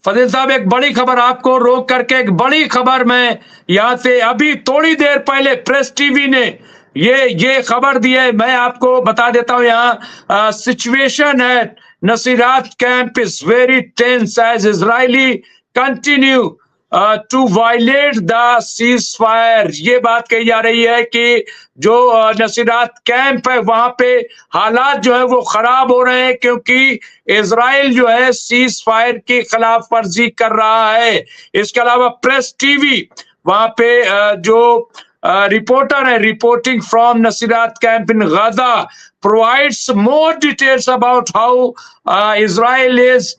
फजील साहब, एक बड़ी खबर आपको रोक करके, एक बड़ी खबर मैं यहाँ से अभी थोड़ी देर पहले प्रेस टीवी ने ये खबर दी है, मैं आपको बता देता हूँ। यहाँ सिचुएशन है, Nuseirat camp is very tense as Israeli continue to violate the ceasefire. ये बात कही जा रही है कि जो नसीरात कैंप है वहां पे हालात जो है वो खराब हो रहे हैं, क्योंकि इजराइल जो है सीज फायर की खिलाफ वर्जी कर रहा है। इसके अलावा प्रेस टीवी वहां पे जो रिपोर्टर है, reporting from नसीरात camp in Gaza, provides more details about how Israel is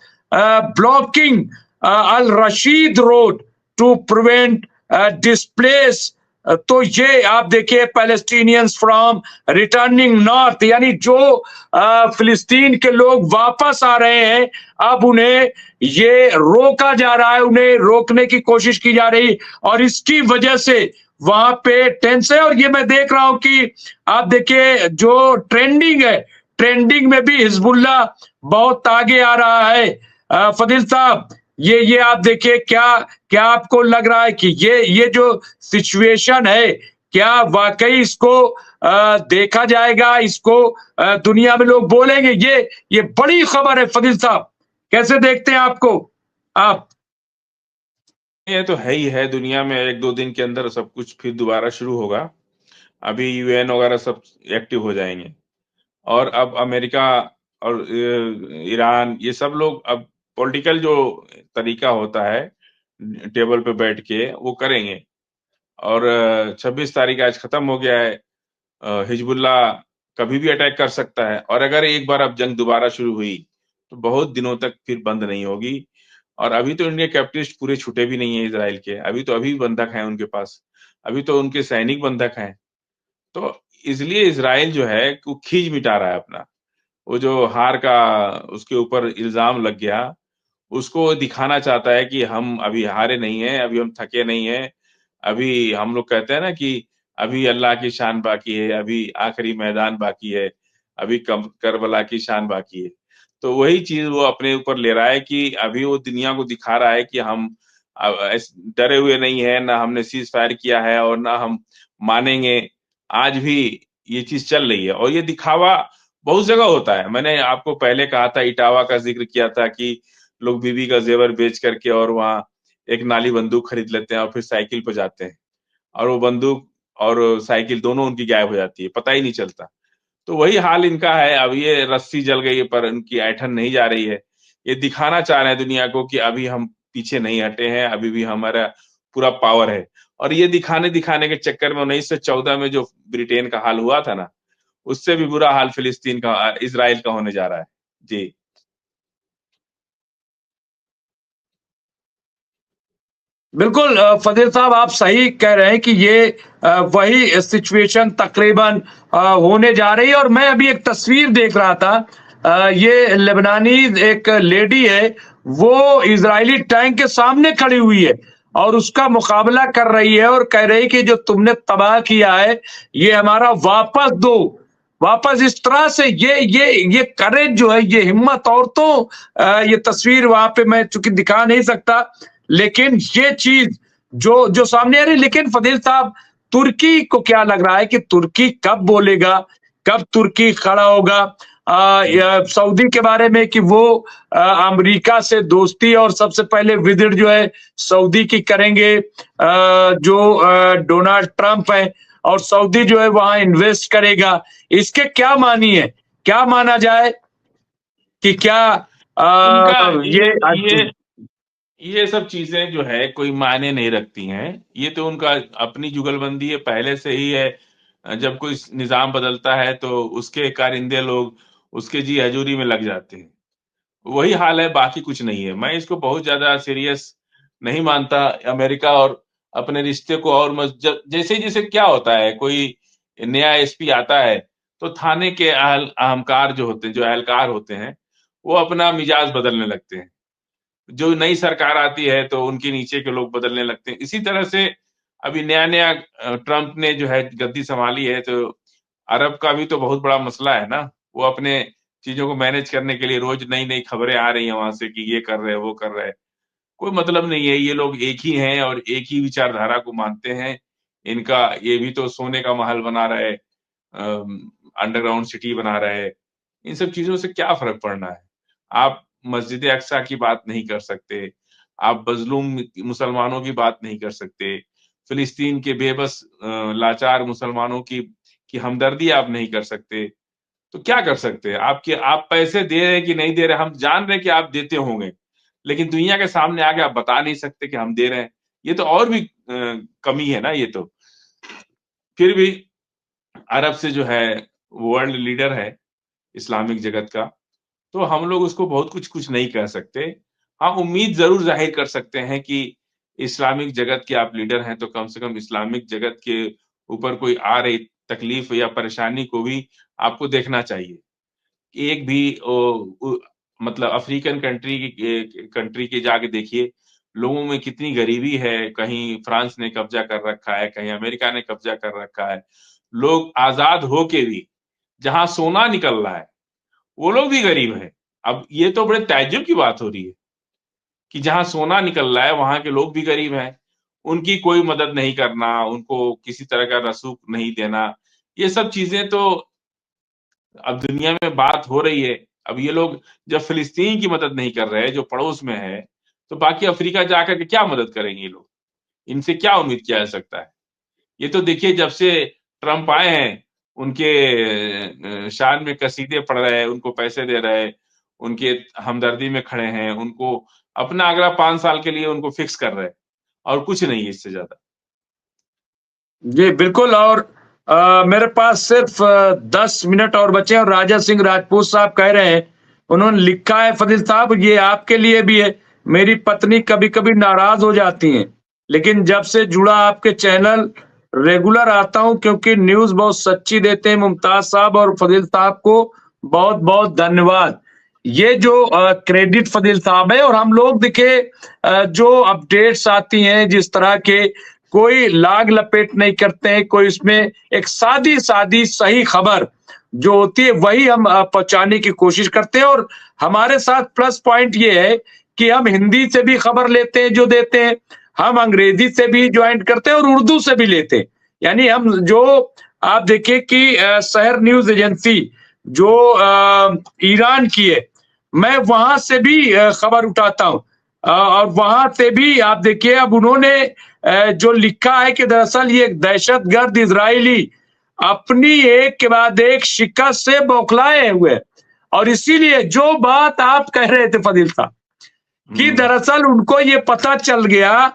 blocking Al Rashid Road to prevent displace। तो ये आप देखिए, पैलेस्टीनियंस फ्रॉम रिटर्निंग नॉर्थ, यानी जो फिलिस्तीन के लोग वापस आ रहे हैं, अब उन्हें ये रोका जा रहा है, उन्हें रोकने की कोशिश की जा रही, और इसकी वजह से वहां पे टेंस है। और ये मैं देख रहा हूं कि आप देखिए जो ट्रेंडिंग है, ट्रेंडिंग में भी हिजबुल्लाह बहुत आगे आ रहा है। फजील साहब, ये आप देखिए, क्या क्या आपको लग रहा है कि ये जो सिचुएशन है, क्या वाकई इसको देखा जाएगा, इसको दुनिया में लोग बोलेंगे? ये बड़ी खबर है फजील साहब, कैसे देखते हैं आपको आप? ये तो है ही है, दुनिया में 1-2 दिन के अंदर सब कुछ फिर दोबारा शुरू होगा। अभी यूएन वगैरह सब एक्टिव हो जाएंगे, और अब अमेरिका और ईरान, ये सब लोग अब पॉलिटिकल जो तरीका होता है टेबल पे बैठ के वो करेंगे। और 26 तारीख आज खत्म हो गया है। हिजबुल्लाह कभी भी अटैक कर सकता है, और अगर एक बार अब जंग दोबारा शुरू हुई तो बहुत दिनों तक फिर बंद नहीं होगी। और अभी तो इंडिया कैपिटलिस्ट पूरे छूटे भी नहीं है इजराइल के, अभी बंधक हैं उनके पास, अभी तो उनके सैनिक बंधक हैं। तो इसलिए इजराइल जो है वो खींच मिटा रहा है अपना, वो जो हार का उसके ऊपर इल्जाम लग गया, उसको दिखाना चाहता है कि हम अभी हारे नहीं हैं, अभी हम थके नहीं हैं। अभी हम लोग कहते हैं ना कि अभी अल्लाह की शान बाकी है, अभी आखिरी मैदान बाकी है, अभी करबला की शान बाकी है। तो वही चीज वो अपने ऊपर ले रहा है कि अभी वो दुनिया को दिखा रहा है कि हम डरे हुए नहीं है, ना हमने सीज फायर किया है और ना हम मानेंगे। आज भी ये चीज चल रही है, और ये दिखावा बहुत जगह होता है। मैंने आपको पहले कहा था, इटावा का जिक्र किया था कि लोग बीवी का जेवर बेच करके और वहां एक नाली बंदूक खरीद लेते हैं और फिर साइकिल पे जाते हैं, और वो बंदूक और साइकिल दोनों उनकी गायब हो जाती है, पता ही नहीं चलता। तो वही हाल इनका है। अब ये रस्सी जल गई है पर इनकी ऐठन नहीं जा रही है। ये दिखाना चाह रहे हैं दुनिया को कि अभी हम पीछे नहीं हटे हैं, अभी भी हमारा पूरा पावर है। और ये दिखाने के चक्कर में 1914 में जो ब्रिटेन का हाल हुआ था ना, उससे भी बुरा हाल फिलिस्तीन का, इजराइल का होने जा रहा है। जी। बिल्कुल फजील साहब, आप सही कह रहे हैं कि ये वही सिचुएशन तकरीबन होने जा रही है। और मैं अभी एक तस्वीर देख रहा था, ये लेबनानी एक लेडी है, वो इजरायली टैंक के सामने खड़ी हुई है और उसका मुकाबला कर रही है, और कह रही कि जो तुमने तबाह किया है ये हमारा वापस दो, वापस। इस तरह से ये करेज जो है, ये हिम्मत। और तो ये तस्वीर वहां पे मैं चूंकि दिखा नहीं सकता, लेकिन ये चीज जो जो सामने आ रही। लेकिन फजील साहब, तुर्की को क्या लग रहा है कि तुर्की कब बोलेगा, कब तुर्की खड़ा होगा सऊदी के बारे में, कि वो अमेरिका से दोस्ती और सबसे पहले विजिट जो है सऊदी की करेंगे, जो डोनाल्ड ट्रंप है, और सऊदी जो है वहां इन्वेस्ट करेगा। इसके क्या मानी है, क्या माना जाए कि क्या इनका ये ये सब चीजें जो है कोई मायने नहीं रखती हैं। ये तो उनका अपनी जुगलबंदी है, पहले से ही है। जब कोई निजाम बदलता है तो उसके कारिंदे लोग उसके जी हजूरी में लग जाते हैं। वही हाल है, बाकी कुछ नहीं है। मैं इसको बहुत ज्यादा सीरियस नहीं मानता। अमेरिका और अपने रिश्ते को और जैसे जैसे क्या होता है, कोई नया एसपी आता है तो थाने के अहमकार जो होते हैं, जो एहलकार होते हैं, वो अपना मिजाज बदलने लगते हैं। जो नई सरकार आती है तो उनके नीचे के लोग बदलने लगते हैं। इसी तरह से अभी नया नया ट्रंप ने जो है गद्दी संभाली है, तो अरब का भी तो बहुत बड़ा मसला है ना। वो अपने चीजों को मैनेज करने के लिए रोज नई नई खबरें आ रही हैं वहां से कि ये कर रहे हैं, वो कर रहे हैं। कोई मतलब नहीं है, ये लोग एक ही हैं और एक ही विचारधारा को मानते हैं। इनका ये भी तो सोने का महल बना रहे, अंडरग्राउंड सिटी बना रहे, इन सब चीज़ों से क्या फ़र्क पड़ना है? आप मस्जिद अक्सा की बात नहीं कर सकते, आप मज़लूम मुसलमानों की बात नहीं कर सकते, फ़िलिस्तीन के बेबस लाचार मुसलमानों की हमदर्दी आप नहीं कर सकते, तो क्या कर सकते हैं? आप पैसे दे रहे हैं कि नहीं दे रहे, हम जान रहे हैं कि आप देते होंगे, लेकिन दुनिया के सामने आके आप बता नहीं सकते कि हम दे रहे हैं। ये तो और भी कमी है ना ये तो। फिर भी अरब से जो है वर्ल्ड लीडर है इस्लामिक जगत का, तो हम लोग उसको बहुत कुछ नहीं कह सकते। हाँ, उम्मीद ज़रूर ज़ाहिर कर सकते हैं कि इस्लामिक जगत के आप लीडर हैं, तो कम से कम इस्लामिक जगत के ऊपर कोई आ रही तकलीफ या परेशानी को भी आपको देखना चाहिए। एक भी मतलब अफ्रीकन कंट्री के जाके देखिए, लोगों में कितनी गरीबी है, कहीं फ्रांस ने कब्ज़ा कर रखा है, कहीं अमेरिका ने कब्ज़ा कर रखा है। लोग आज़ाद होके भी जहाँ सोना निकल रहा है, वो लोग भी गरीब हैं। अब ये तो बड़े ताज्जुब की बात हो रही है कि जहाँ सोना निकल रहा है, वहाँ के लोग भी गरीब हैं। उनकी कोई मदद नहीं करना, उनको किसी तरह का रसूख नहीं देना, ये सब चीज़ें तो अब दुनिया में बात हो रही है। अब ये लोग जब फ़िलिस्तीन की मदद नहीं कर रहे, जो पड़ोस में है, तो बाकी अफ्रीका जाकर के क्या मदद करेंगे ये लोग? इनसे क्या उम्मीद किया जा सकता है? ये तो देखिए जब से ट्रम्प आए हैं, उनके शान में कसीदे पढ़ रहे हैं, उनको पैसे दे रहे हैं, उनके हमदर्दी में खड़े हैं, उनको अपना अगला 5 साल के लिए उनको फिक्स कर रहे हैं और कुछ नहीं है इससे ज़्यादा। जी, बिल्कुल। और मेरे पास सिर्फ 10 मिनट और बचे हैं और राजा सिंह राजपूत साहब कह रहे हैं, उन्होंने लिखा है फजील साहब, ये आपके लिए भी है। मेरी पत्नी कभी-कभी नाराज़ हो जाती हैं, लेकिन जब से जुड़ा आपके चैनल रेगुलर आता हूँ क्योंकि न्यूज़ बहुत सच्ची देते हैं। मुमताज़ साहब और फजील साहब को बहुत-बहुत धन्यवाद। ये जो क्रेडिट फजील साहब है। और हम लोग देखिए जो अपडेट्स आती हैं जिस तरह के, कोई लाग लपेट नहीं करते हैं, कोई इसमें एक सादी-सादी सही खबर जो होती है वही हम पहुँचाने की कोशिश करते हैं। और हमारे साथ प्लस पॉइंट ये है कि हम हिंदी से भी खबर लेते हैं जो देते हैं, हम अंग्रेजी से भी जॉइन करते हैं और उर्दू से भी लेते हैं। यानी हम जो, आप देखिए कि शहर न्यूज़ एजेंसी जो ईरान की है, मैं वहाँ से भी खबर उठाता हूँ। और वहाँ से भी आप देखिए, अब उन्होंने जो लिखा है कि दरअसल ये दहशतगर्द इजरायली अपनी एक के बाद एक शिकस्त से बौखलाए हुए, और इसीलिए जो बात आप कह रहे थे फजील साहब कि दरअसल उनको ये पता चल गया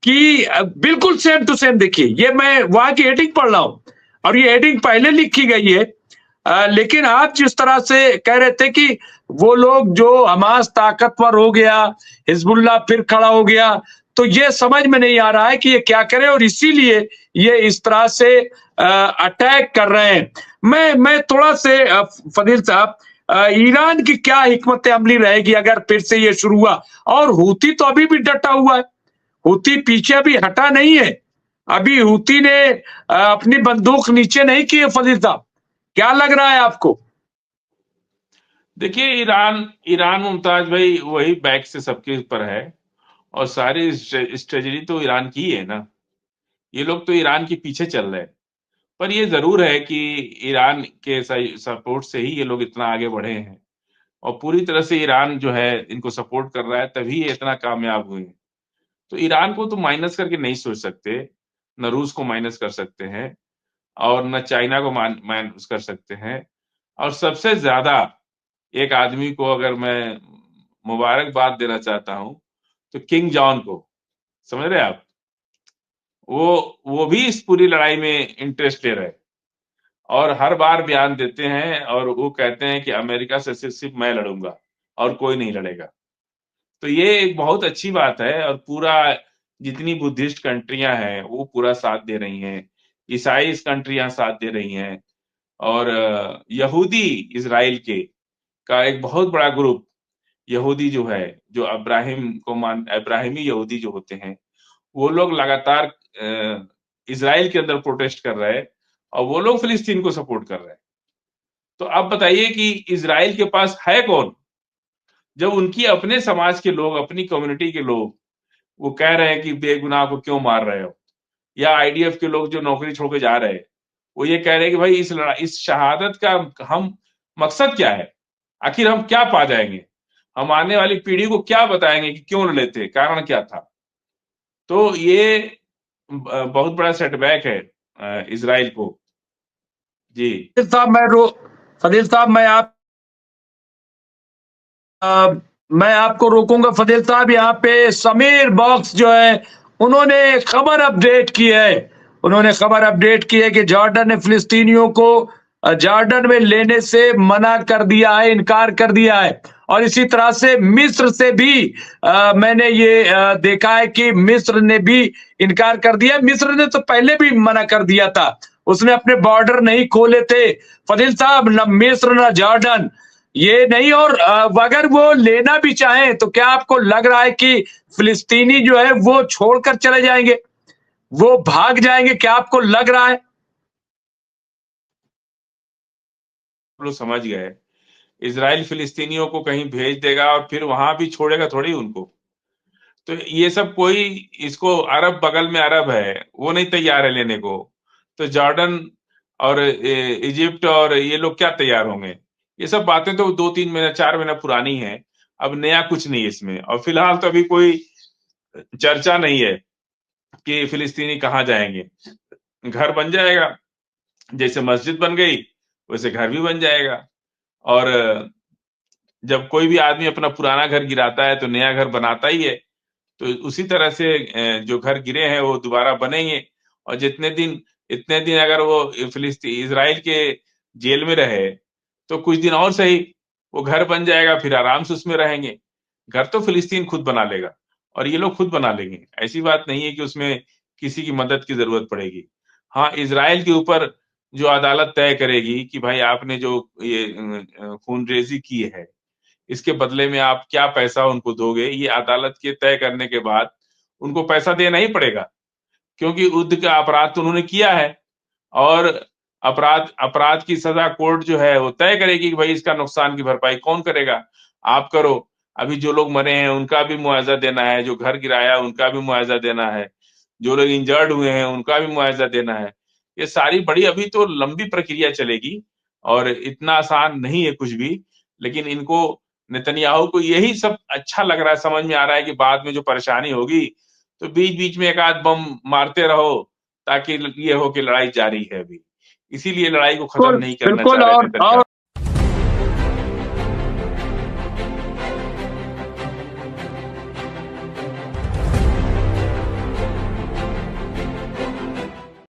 कि बिल्कुल सेम टू सेम, देखिए ये मैं वहां की हेडिंग पढ़ रहा हूं और ये हेडिंग पहले लिखी गई है। लेकिन आप जिस तरह से कह रहे थे कि वो लोग जो हमास ताकतवर हो गया, हिजबुल्लाह फिर खड़ा हो गया, तो ये समझ में नहीं आ रहा है कि ये क्या करे और इसीलिए ये इस तरह से अटैक कर रहे हैं। मैं थोड़ा से फजील साहब, ईरान की क्या हिकमत अमली रहेगी अगर फिर से ये शुरू हुआ? और हूती तो अभी भी डटा हुआ है, हूती पीछे अभी हटा नहीं है। अभी हूती ने अपनी बंदूक नीचे नहीं की है फजील साहब, क्या लग रहा है आपको? देखिए ईरान ईरान मुमताज भाई वही बैक से सबके ऊपर है और सारी स्ट्रेटजी तो ईरान की ही है ना। ये लोग तो ईरान के पीछे चल रहे हैं। पर ये ज़रूर है कि ईरान के सपोर्ट से ही ये लोग इतना आगे बढ़े हैं और पूरी तरह से ईरान जो है इनको सपोर्ट कर रहा है तभी ये इतना कामयाब हुए हैं। तो ईरान को तो माइनस करके नहीं सोच सकते, न रूस को माइनस कर सकते हैं और न चाइना को माइनस कर सकते हैं। और सबसे ज़्यादा एक आदमी को अगर मैं मुबारकबाद देना चाहता हूँ, तो किंग जॉन को। समझ रहे हैं आप? वो भी इस पूरी लड़ाई में इंटरेस्ट ले रहे हैं और हर बार बयान देते हैं और वो कहते हैं कि अमेरिका से सिर्फ मैं लड़ूंगा और कोई नहीं लड़ेगा। तो ये एक बहुत अच्छी बात है और पूरा जितनी बुद्धिस्ट कंट्रियां हैं वो पूरा साथ दे रही हैं, ईसाई कंट्रियां साथ दे रही हैं और यहूदी इजराइल के का एक बहुत बड़ा ग्रुप, यहूदी जो है, जो इब्राहिमी यहूदी जो होते हैं, वो लोग लगातार इजराइल के अंदर प्रोटेस्ट कर रहे हैं और वो लोग फिलिस्तीन को सपोर्ट कर रहे हैं। तो आप बताइए कि इजराइल के पास है कौन? जब उनकी अपने समाज के लोग, अपनी कम्युनिटी के लोग वो कह रहे हैं कि बेगुनाह को क्यों मार रहे हो, या आईडीएफ के लोग जो नौकरी छोड़ के जा रहे हैं, वो ये कह रहे हैं कि भाई इस शहादत का हम मकसद क्या है, आखिर हम क्या पा जाएंगे, हम आने वाली पीढ़ी को क्या बताएंगे कि क्यों लड़े थे, कारण क्या था। तो ये बहुत बड़ा सेटबैक है इजराइल को। जी। फजील साहब फजील साहब मैं आपको रोकूंगा। फजील साहब, यहाँ पे समीर बॉक्स जो है उन्होंने खबर अपडेट की है। उन्होंने खबर अपडेट की है कि जॉर्डन ने फिलिस्तीनियों को जॉर्डन में लेने से मना कर दिया है, इनकार कर दिया है। और इसी तरह से मिस्र से भी मैंने ये देखा है कि मिस्र ने भी इनकार कर दिया। मिस्र ने तो पहले भी मना कर दिया था, उसने अपने बॉर्डर नहीं खोले थे। फजील साहब, न मिस्र न जॉर्डन ये नहीं। और अगर वो लेना भी चाहें तो क्या आपको लग रहा है कि फिलिस्तीनी जो है वो छोड़कर चले जाएंगे, वो भाग जाएंगे? क्या आपको लग रहा है? लोग समझ गए, इजराइल फिलिस्तीनियों को कहीं भेज देगा और फिर वहां भी छोड़ेगा थोड़ी उनको। तो ये सब कोई, इसको अरब बगल में अरब है, वो नहीं तैयार है लेने को। तो जॉर्डन और इजिप्ट और ये लोग क्या तैयार होंगे? ये सब बातें तो 2-3 महीना 4 महीना पुरानी है, अब नया कुछ नहीं है इसमें। और फिलहाल तो अभी कोई चर्चा नहीं है कि फिलिस्तीनी कहाँ जाएंगे। घर बन जाएगा, जैसे मस्जिद बन गई वैसे घर भी बन जाएगा। और जब कोई भी आदमी अपना पुराना घर गिराता है तो नया घर बनाता ही है। तो उसी तरह से जो घर गिरे हैं वो दोबारा बनेंगे। और इतने दिन अगर वो फिलिस्तीन इजराइल के जेल में रहे तो कुछ दिन और सही, वो घर बन जाएगा, फिर आराम से उसमें रहेंगे। घर तो फिलिस्तीन खुद बना लेगा और ये लोग खुद बना लेंगे। ऐसी बात नहीं है कि उसमें किसी की मदद की जरूरत पड़ेगी। हाँ, इजराइल के ऊपर जो अदालत तय करेगी कि भाई आपने जो ये खूनरेजी की है, इसके बदले में आप क्या पैसा उनको दोगे, ये अदालत के तय करने के बाद उनको पैसा देना ही पड़ेगा। क्योंकि युद्ध का अपराध तो उन्होंने किया है, और अपराध की सजा कोर्ट जो है वो तय करेगी कि भाई इसका नुकसान की भरपाई कौन करेगा, आप करो। अभी जो लोग मरे हैं उनका भी मुआवजा देना है, जो घर गिराया उनका भी मुआवजा देना है, जो लोग इंजर्ड हुए हैं उनका भी मुआवजा देना है। ये सारी बड़ी अभी तो लंबी प्रक्रिया चलेगी और इतना आसान नहीं है कुछ भी। लेकिन इनको, नेतन्याहू को यही सब अच्छा लग रहा है, समझ में आ रहा है कि बाद में जो परेशानी होगी तो बीच बीच में एक आध बम मारते रहो, ताकि ये हो कि लड़ाई जारी है अभी। इसीलिए लड़ाई को खत्म बिल्कुल नहीं करना बिल्कुल। चाह रहे और नेतन्याहू।